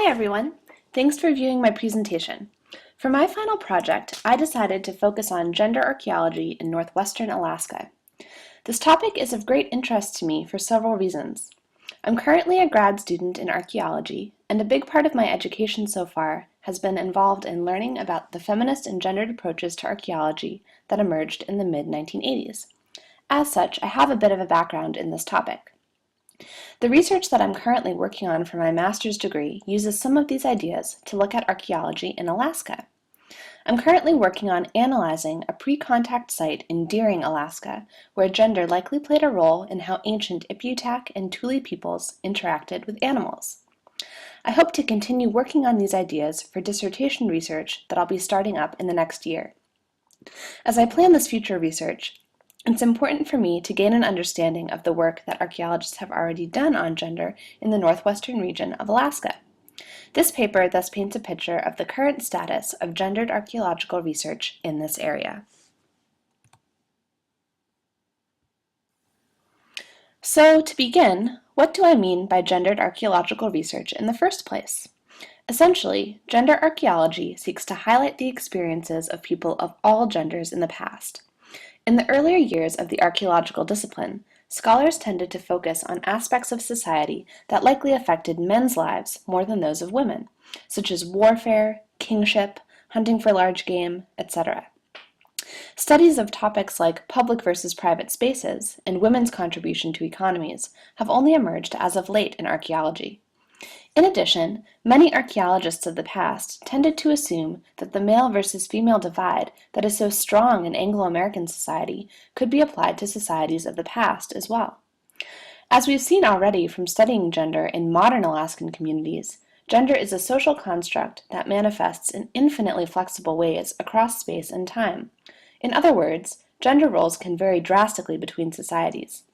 everyone. Thanks for viewing my presentation. For my final project, I decided to focus on gender archaeology in northwestern Alaska. This topic is of great interest to me for several reasons. I'm currently a grad student in archaeology, and a big part of my education so far has been involved in learning about the feminist and gendered approaches to archaeology that emerged in the mid-1980s. As such, I have a bit of a background in this topic. The research that I'm currently working on for my master's degree uses some of these ideas to look at archaeology in Alaska. I'm currently working on analyzing a pre-contact site in Deering, Alaska, where gender likely played a role in how ancient Iputak and Thule peoples interacted with animals. I hope to continue working on these ideas for dissertation research that I'll be starting up in the next year. As I plan this future research, it's important for me to gain an understanding of the work that archaeologists have already done on gender in the northwestern region of Alaska. This paper thus paints a picture of the current status of gendered archaeological research in this area. So, to begin, what do I mean by gendered archaeological research in the first place? Essentially, gender archaeology seeks to highlight the experiences of people of all genders in the past. In the earlier years of the archaeological discipline, scholars tended to focus on aspects of society that likely affected men's lives more than those of women, such as warfare, kingship, hunting for large game, etc. Studies of topics like public versus private spaces and women's contribution to economies have only emerged as of late in archaeology. In addition, many archaeologists of the past tended to assume that the male versus female divide that is so strong in Anglo-American society could be applied to societies of the past as well. As we've seen already from studying gender in modern Alaskan communities, gender is a social construct that manifests in infinitely flexible ways across space and time. In other words, gender roles can vary drastically between societies.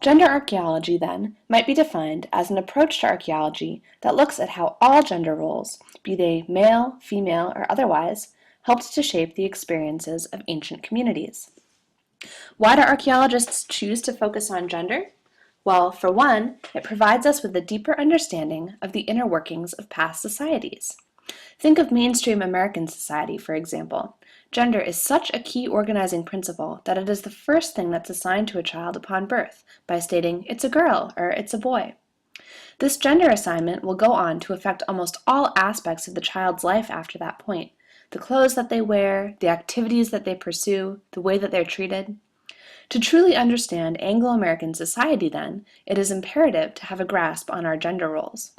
Gender archaeology, then, might be defined as an approach to archaeology that looks at how all gender roles, be they male, female, or otherwise, helped to shape the experiences of ancient communities. Why do archaeologists choose to focus on gender? Well, for one, it provides us with a deeper understanding of the inner workings of past societies. Think of mainstream American society, for example. Gender is such a key organizing principle that it is the first thing that's assigned to a child upon birth by stating, "It's a girl," or "It's a boy." This gender assignment will go on to affect almost all aspects of the child's life after that point. The clothes that they wear, the activities that they pursue, the way that they're treated. To truly understand Anglo-American society, then, it is imperative to have a grasp on our gender roles.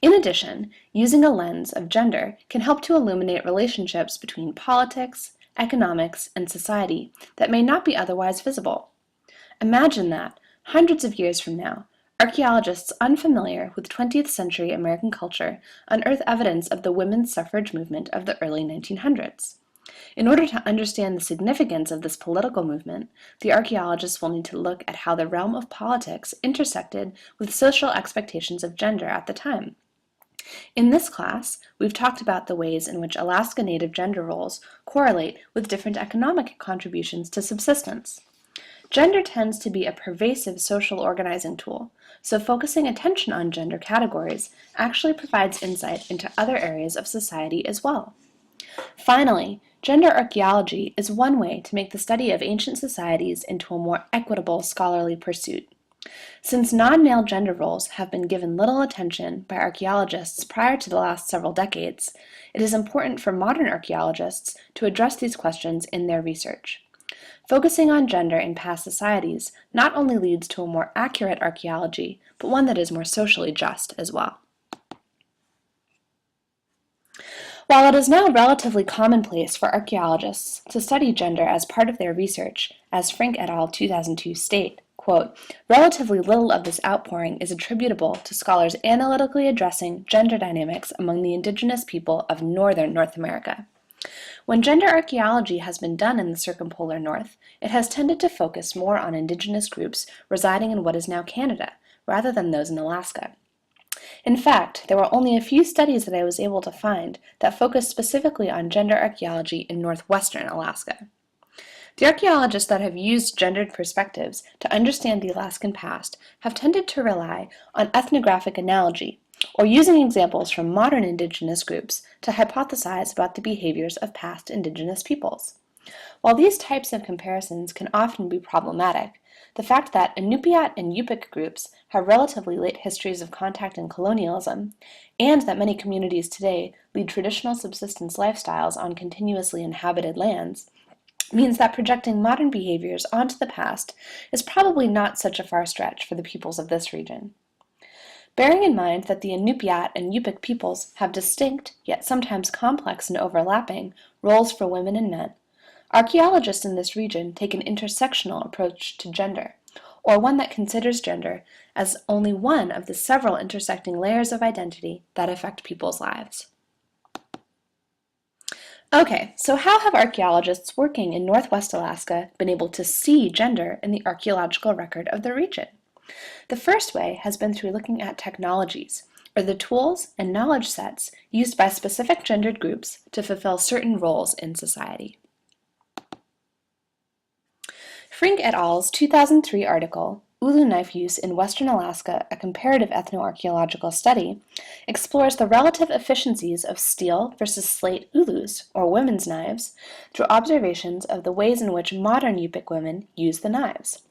In addition, using a lens of gender can help to illuminate relationships between politics, economics, and society that may not be otherwise visible. Imagine that, hundreds of years from now, archaeologists unfamiliar with 20th century American culture unearth evidence of the women's suffrage movement of the early 1900s. In order to understand the significance of this political movement, the archaeologists will need to look at how the realm of politics intersected with social expectations of gender at the time. In this class, we've talked about the ways in which Alaska Native gender roles correlate with different economic contributions to subsistence. Gender tends to be a pervasive social organizing tool, so focusing attention on gender categories actually provides insight into other areas of society as well. Finally, gender archaeology is one way to make the study of ancient societies into a more equitable scholarly pursuit. Since non-male gender roles have been given little attention by archaeologists prior to the last several decades, it is important for modern archaeologists to address these questions in their research. Focusing on gender in past societies not only leads to a more accurate archaeology, but one that is more socially just as well. While it is now relatively commonplace for archaeologists to study gender as part of their research, as Frank et al. 2002 state, quote, "Relatively little of this outpouring is attributable to scholars analytically addressing gender dynamics among the indigenous people of northern North America. When gender archaeology has been done in the circumpolar north, it has tended to focus more on indigenous groups residing in what is now Canada, rather than those in Alaska. In fact, there were only a few studies that I was able to find that focused specifically on gender archaeology in northwestern Alaska. The archaeologists that have used gendered perspectives to understand the Alaskan past have tended to rely on ethnographic analogy, or using examples from modern Indigenous groups to hypothesize about the behaviors of past Indigenous peoples. While these types of comparisons can often be problematic, the fact that Inupiat and Yupik groups have relatively late histories of contact and colonialism, and that many communities today lead traditional subsistence lifestyles on continuously inhabited lands, means that projecting modern behaviors onto the past is probably not such a far stretch for the peoples of this region. Bearing in mind that the Inupiat and Yupik peoples have distinct, yet sometimes complex and overlapping, roles for women and men, archaeologists in this region take an intersectional approach to gender, or one that considers gender as only one of the several intersecting layers of identity that affect people's lives. Okay, so how have archaeologists working in Northwest Alaska been able to see gender in the archaeological record of the region? The first way has been through looking at technologies, or the tools and knowledge sets used by specific gendered groups to fulfill certain roles in society. Frink et al.'s 2003 article, Ulu Knife Use in Western Alaska, a Comparative Ethnoarchaeological Study, explores the relative efficiencies of steel versus slate ulus, or women's knives, through observations of the ways in which modern Yupik women use the knives.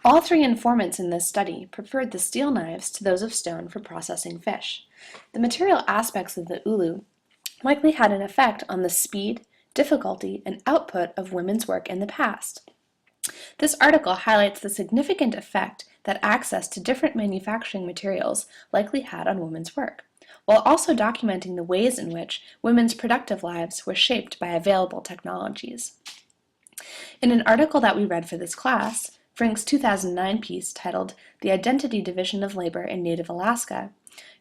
All three informants in this study preferred the steel knives to those of stone for processing fish. The material aspects of the ulu likely had an effect on the speed, difficulty, and output of women's work in the past. This article highlights the significant effect that access to different manufacturing materials likely had on women's work, while also documenting the ways in which women's productive lives were shaped by available technologies. In an article that we read for this class, Frink's 2009 piece titled The Identity Division of Labor in Native Alaska,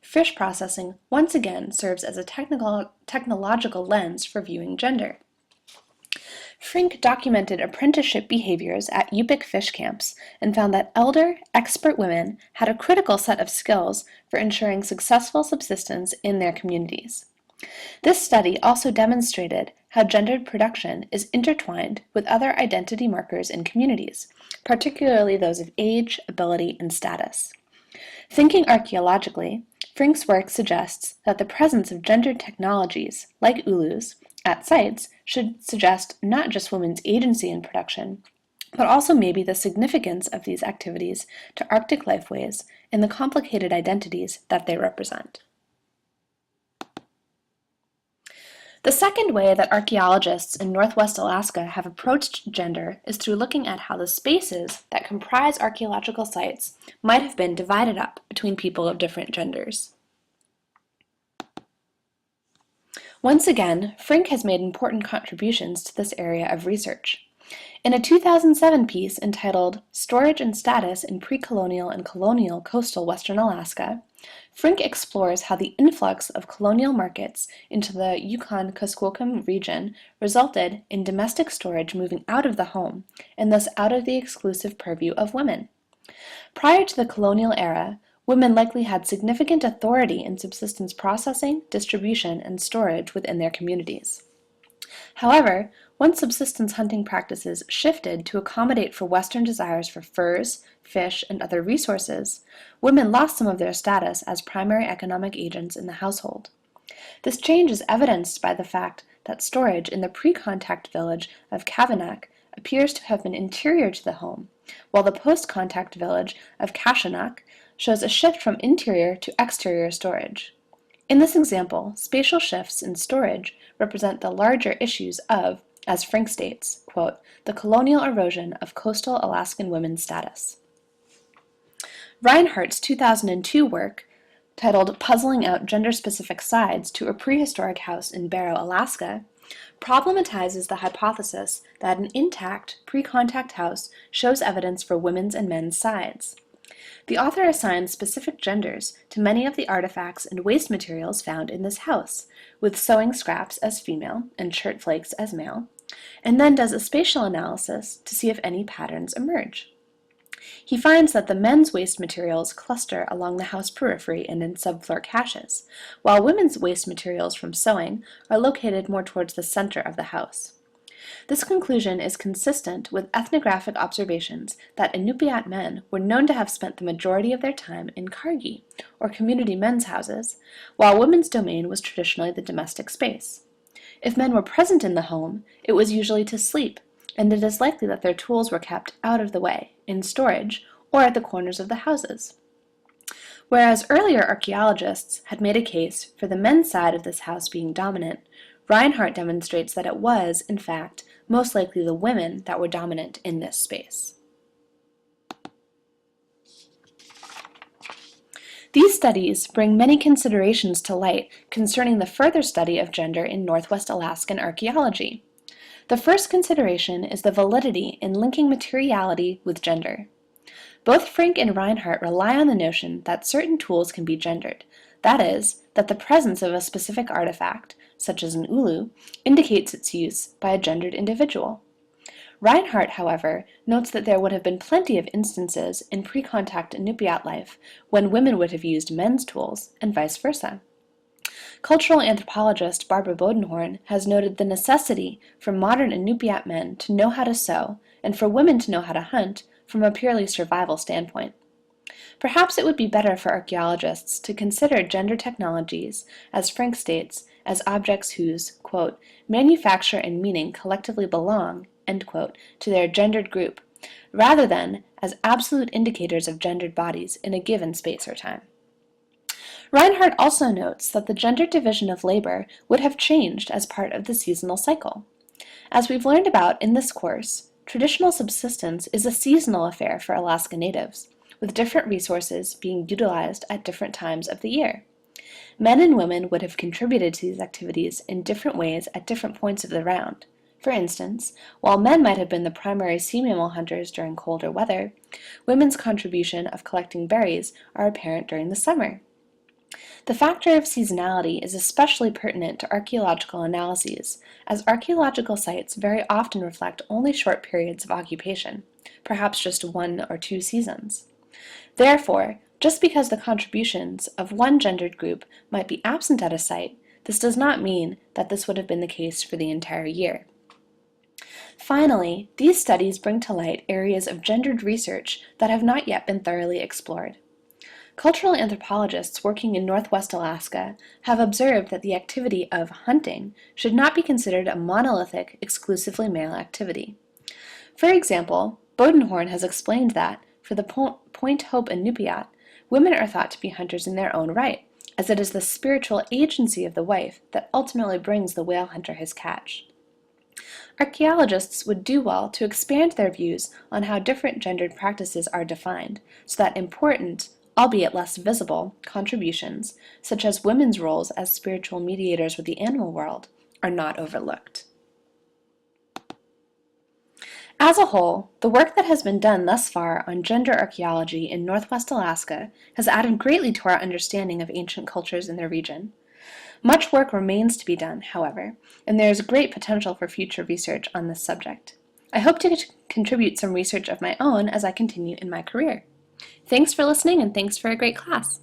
fish processing once again serves as a technological lens for viewing gender. Frink documented apprenticeship behaviors at Yupik fish camps and found that elder, expert women had a critical set of skills for ensuring successful subsistence in their communities. This study also demonstrated how gendered production is intertwined with other identity markers in communities, particularly those of age, ability, and status. Thinking archaeologically, Frink's work suggests that the presence of gendered technologies, like ulus, at sites should suggest not just women's agency in production, but also maybe the significance of these activities to Arctic lifeways and the complicated identities that they represent. The second way that archaeologists in Northwest Alaska have approached gender is through looking at how the spaces that comprise archaeological sites might have been divided up between people of different genders. Once again, Frink has made important contributions to this area of research. In a 2007 piece entitled Storage and Status in Pre-Colonial and Colonial Coastal Western Alaska, Frink explores how the influx of colonial markets into the Yukon-Kuskokwim region resulted in domestic storage moving out of the home, and thus out of the exclusive purview of women. Prior to the colonial era, women likely had significant authority in subsistence processing, distribution, and storage within their communities. However, once subsistence hunting practices shifted to accommodate for Western desires for furs, fish, and other resources, women lost some of their status as primary economic agents in the household. This change is evidenced by the fact that storage in the pre-contact village of Kavanak appears to have been interior to the home, while the post-contact village of Kashanak shows a shift from interior to exterior storage. In this example, spatial shifts in storage represent the larger issues of, as Frink states, quote, the colonial erosion of coastal Alaskan women's status. Reinhardt's 2002 work, titled Puzzling Out Gender-Specific Sides to a Prehistoric House in Barrow, Alaska, problematizes the hypothesis that an intact, pre-contact house shows evidence for women's and men's sides. The author assigns specific genders to many of the artifacts and waste materials found in this house, with sewing scraps as female and shirt flakes as male, and then does a spatial analysis to see if any patterns emerge. He finds that the men's waste materials cluster along the house periphery and in subfloor caches, while women's waste materials from sewing are located more towards the center of the house. This conclusion is consistent with ethnographic observations that Inupiat men were known to have spent the majority of their time in kargi, or community men's houses, while women's domain was traditionally the domestic space. If men were present in the home, it was usually to sleep, and it is likely that their tools were kept out of the way, in storage, or at the corners of the houses. Whereas earlier archaeologists had made a case for the men's side of this house being dominant, Reinhardt demonstrates that it was, in fact, most likely the women that were dominant in this space. These studies bring many considerations to light concerning the further study of gender in Northwest Alaskan archaeology. The first consideration is the validity in linking materiality with gender. Both Frank and Reinhardt rely on the notion that certain tools can be gendered, that is, that the presence of a specific artifact, such as an ulu, indicates its use by a gendered individual. Reinhardt, however, notes that there would have been plenty of instances in pre-contact Inupiat life when women would have used men's tools, and vice versa. Cultural anthropologist Barbara Bodenhorn has noted the necessity for modern Inupiat men to know how to sew, and for women to know how to hunt, from a purely survival standpoint. Perhaps it would be better for archaeologists to consider gender technologies, as Frank states, as objects whose, quote, manufacture and meaning collectively belong, end quote, to their gendered group, rather than as absolute indicators of gendered bodies in a given space or time. Reinhardt also notes that the gendered division of labor would have changed as part of the seasonal cycle. As we've learned about in this course, traditional subsistence is a seasonal affair for Alaska Natives, with different resources being utilized at different times of the year. Men and women would have contributed to these activities in different ways at different points of the round. For instance, while men might have been the primary sea mammal hunters during colder weather, women's contribution of collecting berries are apparent during the summer. The factor of seasonality is especially pertinent to archaeological analyses, as archaeological sites very often reflect only short periods of occupation, perhaps just 1 or 2 seasons. Therefore, just because the contributions of one gendered group might be absent at a site, this does not mean that this would have been the case for the entire year. Finally, these studies bring to light areas of gendered research that have not yet been thoroughly explored. Cultural anthropologists working in Northwest Alaska have observed that the activity of hunting should not be considered a monolithic, exclusively male activity. For example, Bodenhorn has explained that, for the Point Hope Inupiat, women are thought to be hunters in their own right, as it is the spiritual agency of the wife that ultimately brings the whale hunter his catch. Archaeologists would do well to expand their views on how different gendered practices are defined, so that important, albeit less visible, contributions, such as women's roles as spiritual mediators with the animal world, are not overlooked. As a whole, the work that has been done thus far on gender archaeology in Northwest Alaska has added greatly to our understanding of ancient cultures in the region. Much work remains to be done, however, and there is great potential for future research on this subject. I hope to contribute some research of my own as I continue in my career. Thanks for listening, and thanks for a great class.